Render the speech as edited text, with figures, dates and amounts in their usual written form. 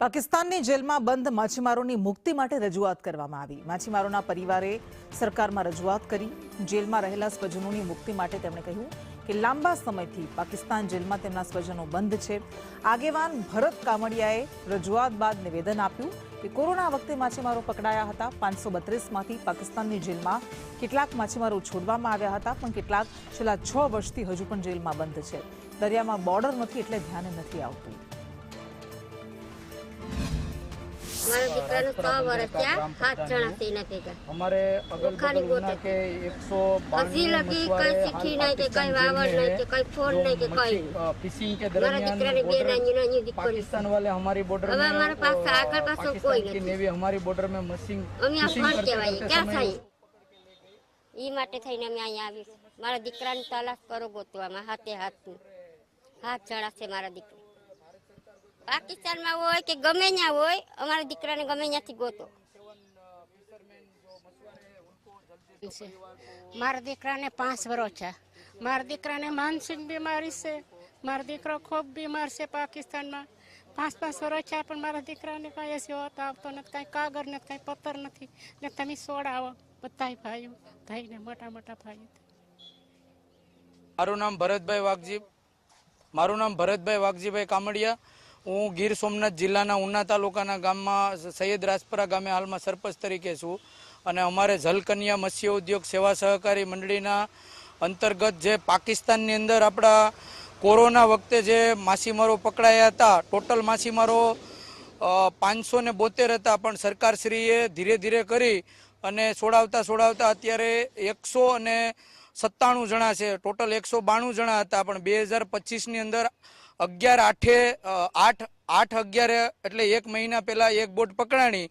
પાકિસ્તાનની જેલમાં બંધ માછીમારોની મુક્તિ માટે રજૂઆત કરવામાં આવી। માછીમારોના પરિવારે સરકારમાં રજૂઆત કરી। જેલમાં રહેલા સ્વજનોની મુક્તિ માટે તેમણે કહ્યું કે લાંબા સમયથી પાકિસ્તાન જેલમાં તેમના સ્વજનો બંધ છે। આગેવાન ભરત કામડિયાએ રજૂઆત બાદ નિવેદન આપ્યું કે કોરોના વખતે માછીમારો પકડાયા હતા। 532માંથી પાકિસ્તાનની જેલમાં કેટલાક માછીમારો છોડવામાં આવ્યા હતા, પણ કેટલાક છેલ્લા 6 વર્ષથી હજુ પણ જેલમાં બંધ છે। દરિયામાં બોર્ડર નથી એટલે ધ્યાને નથી આવતું। हमारे दीकरा ने 100 वर्ष क्या हाथ चढ़ा से न केगा हमारे अगल बगल उना के 192 लगी कई सिठी नहीं के कई वावर नहीं के कई फोन नहीं के कई फिशिंग के हमारे दीकरा ने बेना नहीं दिक्कत पाकिस्तान वाले हमारी बॉर्डर अब में हमारे पास आकर पास कोई नहीं नेवी हमारी बॉर्डर में मशीन અમે આ ફોન કહેવાય ક્યાં થાય ઈ માટે થઈને અમે અહીંયા આવી મારા દીકરાની તલાશ કરો ગોતવામાં હાથે હાથ ચડાશે મારા દીકરા પાકિસ્તાનમાં હોય કે ગમે ત્યાં હોય અમારા દીકરાને ગમે ત્યાંથી ગોતો। મારા દીકરાને 5 વર્ષ છે। મારા દીકરાને માનસિક બીમારી છે। મારો દીકરો ખૂબ બીમાર છે પાકિસ્તાનમાં। 5 વર્ષ છે પણ મારા દીકરાને કાંઈ એસી હોતા આવતો નથી, કાંઈ કાગળ નથી, કાંઈ પથ્થર નથી ને તમે છોડાવો બધાય ભાઈઓ ભાઈને મોટા ભાઈઓ। મારું નામ ભરતભાઈ વાઘજીભાઈ કામડિયા। હું ગીર સોમનાથ જિલ્લાના ઉના તાલુકાના ગામમાં સૈયદ રાજપરા ગામે હાલમાં સરપંચ તરીકે છું અને અમારે જલકન્યા મત્સ્ય ઉદ્યોગ સેવા સહકારી મંડળીના અંતર્ગત જે પાકિસ્તાનની અંદર આપણા કોરોના વખતે જે માછીમારો પકડાયા હતા, ટોટલ માછીમારો 572 હતા, પણ સરકારશ્રીએ ધીરે ધીરે કરી અને છોડાવતા અત્યારે 197 જણા છે। ટોટલ 192 જણા હતા, પણ 2025ની અંદર 11/8 એટલે 1 મહિના પહેલા એક બોટ પકડાણી